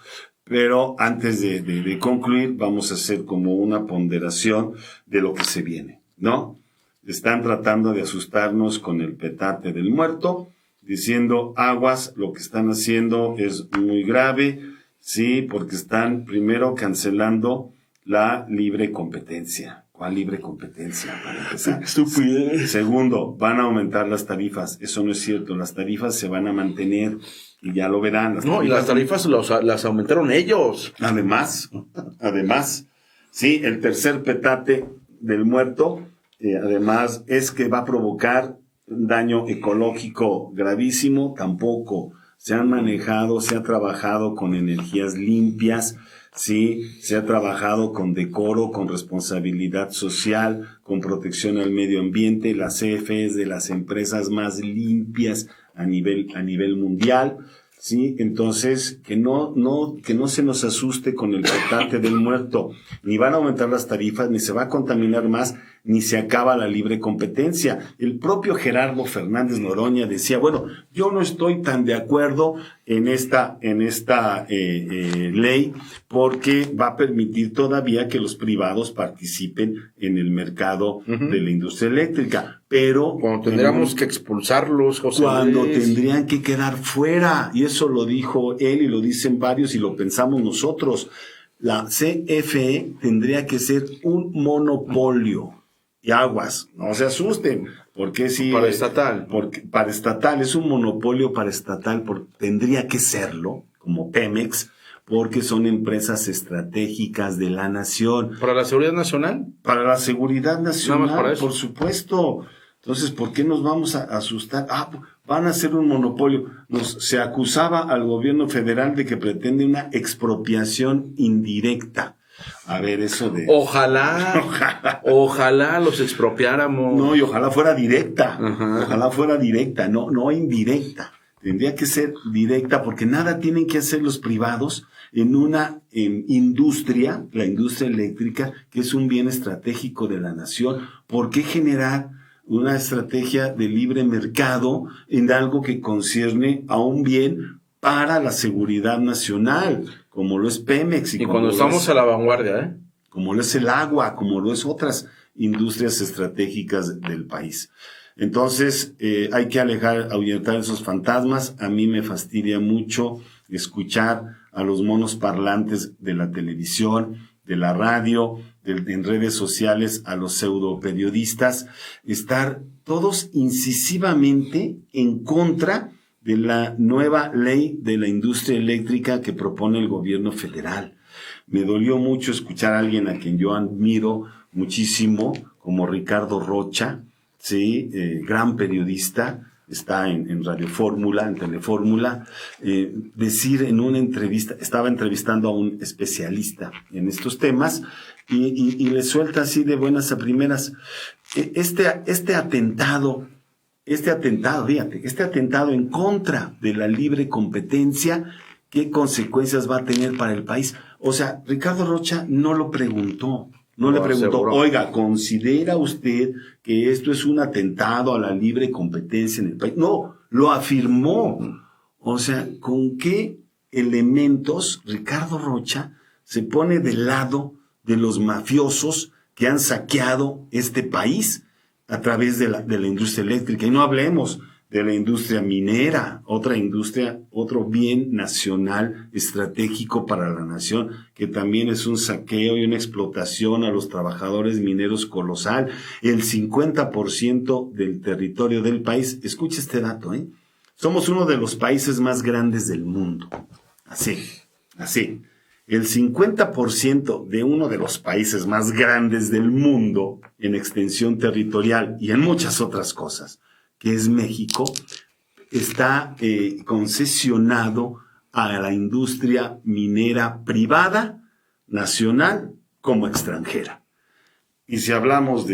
Pero antes de concluir, vamos a hacer como una ponderación de lo que se viene, ¿no? Están tratando de asustarnos con el petate del muerto, diciendo: aguas, lo que están haciendo es muy grave, sí, porque están primero cancelando la libre competencia. ¿Cuál libre competencia? Para empezar. Estupidez. Segundo, van a aumentar las tarifas. Eso no es cierto, las tarifas se van a mantener. Y ya lo verán. Y las tarifas las aumentaron ellos. Además, sí, el tercer petate del muerto, además, es que va a provocar un daño ecológico gravísimo. Tampoco se ha trabajado con energías limpias, sí, se ha trabajado con decoro, con responsabilidad social, con protección al medio ambiente. La CFE es de las empresas más limpias a nivel mundial, sí. Entonces, que no se nos asuste con el petate del muerto. Ni van a aumentar las tarifas, ni se va a contaminar más, ni se acaba la libre competencia. El propio Gerardo Fernández Noroña decía: bueno, yo no estoy tan de acuerdo en esta ley, porque va a permitir todavía que los privados participen en el mercado de la industria eléctrica. Pero cuando tendríamos que expulsarlos, José cuando Luis, tendrían que quedar fuera, y eso lo dijo él y lo dicen varios y lo pensamos nosotros. La CFE tendría que ser un monopolio. Y aguas, no se asusten, porque si paraestatal, es un monopolio paraestatal, tendría que serlo, como Pemex, porque son empresas estratégicas de la nación. ¿Para la seguridad nacional? Para la seguridad nacional, nada más para eso. Por supuesto. Entonces, ¿por qué nos vamos a asustar? Van a ser un monopolio. Se acusaba al gobierno federal de que pretende una expropiación indirecta. A ver, eso de... Ojalá los expropiáramos. No, y ojalá fuera directa. Ajá. Ojalá fuera directa, no indirecta. Tendría que ser directa, porque nada tienen que hacer los privados en una industria, la industria eléctrica, que es un bien estratégico de la nación. ¿Por qué generar una estrategia de libre mercado en algo que concierne a un bien para la seguridad nacional, como lo es Pemex? Y cuando estamos a la vanguardia, como lo es el agua, como lo es otras industrias estratégicas del país. Entonces, hay que ahuyentar esos fantasmas. A mí me fastidia mucho escuchar a los monos parlantes de la televisión, de la radio, en redes sociales, a los pseudoperiodistas, estar todos incisivamente en contra de la nueva ley de la industria eléctrica que propone el gobierno federal. Me dolió mucho escuchar a alguien a quien yo admiro muchísimo, como Ricardo Rocha, sí, gran periodista, está en Radio Fórmula, en Telefórmula, decir en una entrevista, estaba entrevistando a un especialista en estos temas, y le suelta así de buenas a primeras: este atentado, en contra de la libre competencia, ¿qué consecuencias va a tener para el país? O sea, Ricardo Rocha no lo preguntó. No le preguntó: seguro. Oiga, ¿considera usted que esto es un atentado a la libre competencia en el país? No, lo afirmó. O sea, ¿con qué elementos Ricardo Rocha se pone del lado de los mafiosos que han saqueado este país a través de la industria eléctrica? Y no hablemos de la industria minera, otra industria, otro bien nacional estratégico para la nación, que también es un saqueo y una explotación a los trabajadores mineros colosal. El 50% del territorio del país, escucha este dato, somos uno de los países más grandes del mundo. Así. el 50% de uno de los países más grandes del mundo en extensión territorial y en muchas otras cosas, que es México, está concesionado a la industria minera privada, nacional como extranjera. Y si hablamos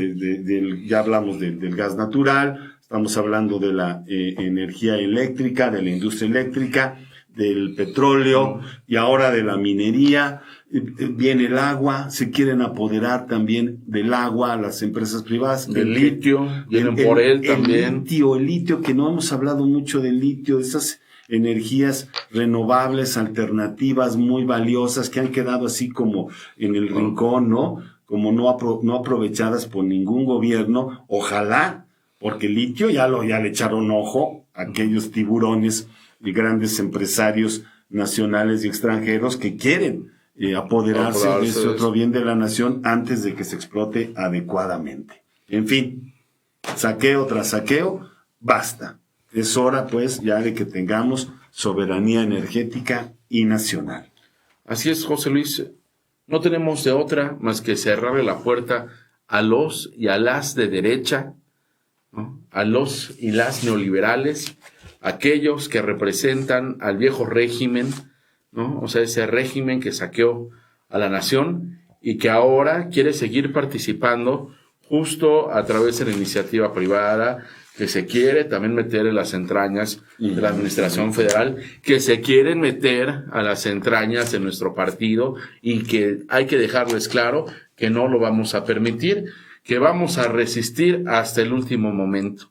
ya hablamos del gas natural, estamos hablando de la energía eléctrica, de la industria eléctrica, del petróleo y ahora de la minería. Viene el agua, se quieren apoderar también del agua las empresas privadas. Del litio, vienen por él también. El litio, que no hemos hablado mucho del litio, de esas energías renovables, alternativas, muy valiosas, que han quedado así como en el rincón, ¿no? Como no aprovechadas por ningún gobierno. Ojalá, porque el litio ya le echaron ojo a aquellos tiburones y grandes empresarios nacionales y extranjeros que quieren apoderarse de ese otro bien de la nación antes de que se explote adecuadamente. En fin, saqueo tras saqueo, basta. Es hora, pues, ya de que tengamos soberanía energética y nacional. Así es, José Luis. No tenemos de otra más que cerrarle la puerta a los y a las de derecha, ¿no? A los y las neoliberales, aquellos que representan al viejo régimen, ¿no? O sea, ese régimen que saqueó a la nación y que ahora quiere seguir participando justo a través de la iniciativa privada, que se quiere también meter en las entrañas de la administración federal, que se quieren meter a las entrañas de nuestro partido y que hay que dejarles claro que no lo vamos a permitir, que vamos a resistir hasta el último momento.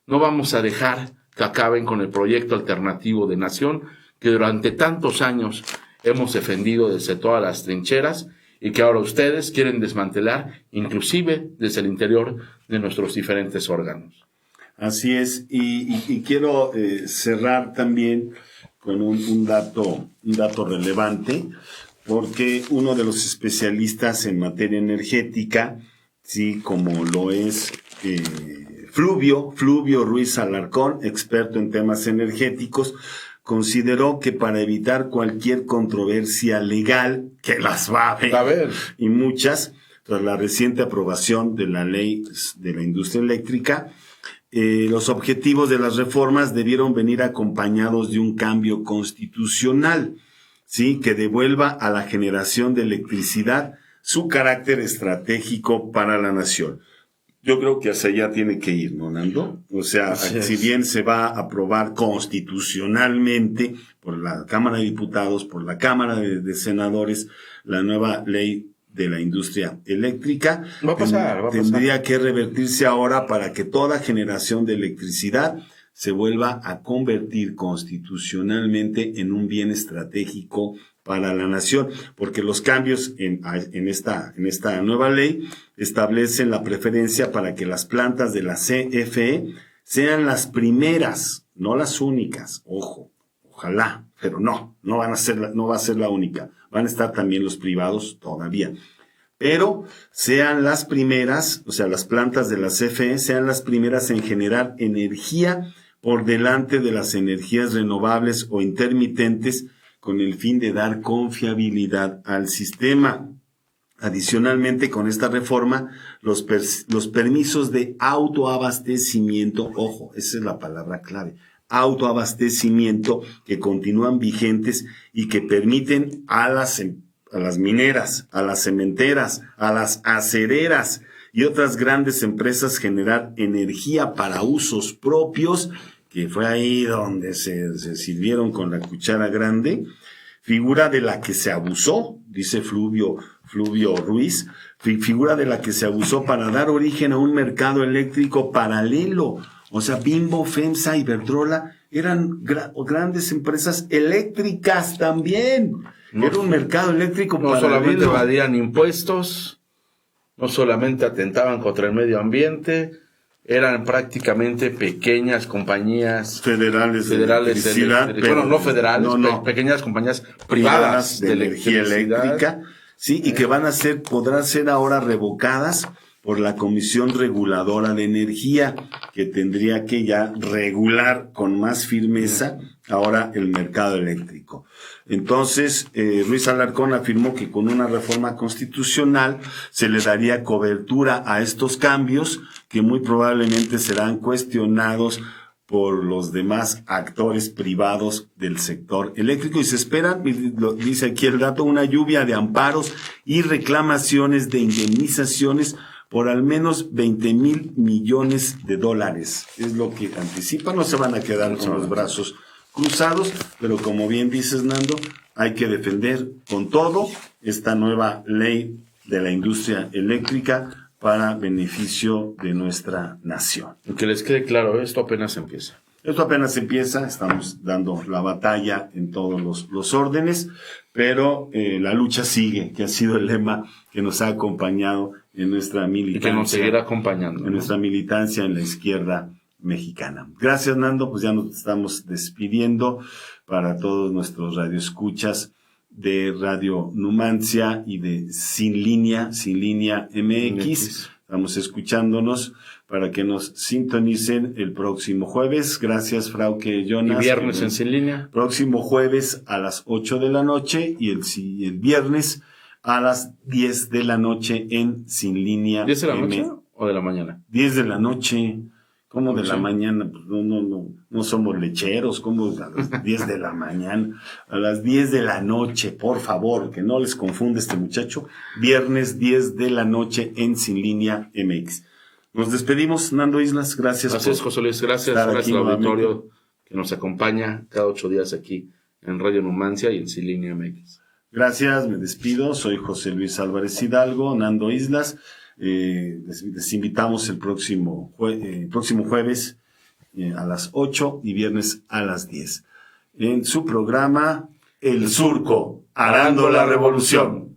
No vamos a dejar que acaben con el proyecto alternativo de nación que durante tantos años hemos defendido desde todas las trincheras y que ahora ustedes quieren desmantelar, inclusive desde el interior de nuestros diferentes órganos. Así es, y quiero cerrar también con un dato relevante, porque uno de los especialistas en materia energética, sí, como lo es Fluvio Ruiz Alarcón, experto en temas energéticos, consideró que para evitar cualquier controversia legal, que las va a haber, y muchas, tras la reciente aprobación de la ley de la industria eléctrica, los objetivos de las reformas debieron venir acompañados de un cambio constitucional, ¿sí? Que devuelva a la generación de electricidad su carácter estratégico para la nación. Yo creo que hacia allá tiene que ir, ¿no, Nando? O sea, si bien se va a aprobar constitucionalmente por la Cámara de Diputados, por la Cámara de Senadores, la nueva ley de la industria eléctrica, tendría que revertirse ahora para que toda generación de electricidad se vuelva a convertir constitucionalmente en un bien estratégico para la nación, porque los cambios en esta nueva ley establecen la preferencia para que las plantas de la CFE sean las primeras, no las únicas, ojalá, pero no va a ser la única. Van a estar también los privados todavía. Pero sean las primeras, o sea, las plantas de la CFE sean las primeras en generar energía por delante de las energías renovables o intermitentes con el fin de dar confiabilidad al sistema. Adicionalmente, con esta reforma, los permisos de autoabastecimiento, esa es la palabra clave, autoabastecimiento, que continúan vigentes y que permiten a las mineras, a las cementeras, a las acereras y otras grandes empresas generar energía para usos propios, que fue ahí donde se sirvieron con la cuchara grande, figura de la que se abusó, dice Fluvio Ruiz, figura de la que se abusó para dar origen a un mercado eléctrico paralelo. O sea, Bimbo, FEMSA, Iberdrola eran grandes empresas eléctricas también. Era un mercado eléctrico paralelo. No solamente evadían impuestos, no solamente atentaban contra el medio ambiente, eran prácticamente pequeñas compañías federales de electricidad. No federales, pequeñas compañías privadas de energía eléctrica. Sí, y que podrán ser ahora revocadas por la Comisión Reguladora de Energía, que tendría que ya regular con más firmeza ahora el mercado eléctrico. Entonces, Ruiz Alarcón afirmó que con una reforma constitucional se le daría cobertura a estos cambios que muy probablemente serán cuestionados por los demás actores privados del sector eléctrico y se espera, dice aquí el dato, una lluvia de amparos y reclamaciones de indemnizaciones por al menos 20,000 millones de dólares. Es lo que anticipa, no se van a quedar con los brazos cruzados, pero como bien dices, Nando, hay que defender con todo esta nueva ley de la industria eléctrica para beneficio de nuestra nación. Que les quede claro, esto apenas empieza. Esto apenas empieza, estamos dando la batalla en todos los órdenes, pero la lucha sigue, que ha sido el lema que nos ha acompañado en nuestra militancia. Y que nos seguirá acompañando. En nuestra militancia en la izquierda mexicana. Gracias, Nando, pues ya nos estamos despidiendo para todos nuestros radioescuchas de Radio Numancia y de Sin Línea MX. Estamos escuchándonos para que nos sintonicen el próximo jueves. Gracias, Frauke Jonas. Y viernes en Sin Línea. Próximo jueves a las 8 de la noche y el viernes a las 10 de la noche en Sin Línea. ¿10 de la noche o de la mañana? 10 de la noche. ¿Cómo de la mañana? Pues no somos lecheros. ¿Cómo a las 10 de la mañana? A las 10 de la noche, por favor, que no les confunda este muchacho. Viernes 10 de la noche en Sin Línea MX. Nos despedimos, Nando Islas. Gracias. Gracias, José Luis. Gracias al auditorio que nos acompaña cada 8 días aquí en Radio Numancia y en Sin Línea MX. Gracias, me despido. Soy José Luis Álvarez Hidalgo, Nando Islas. Les invitamos el próximo jueves a las 8 y viernes a las 10 en su programa El Surco, Arando la Revolución.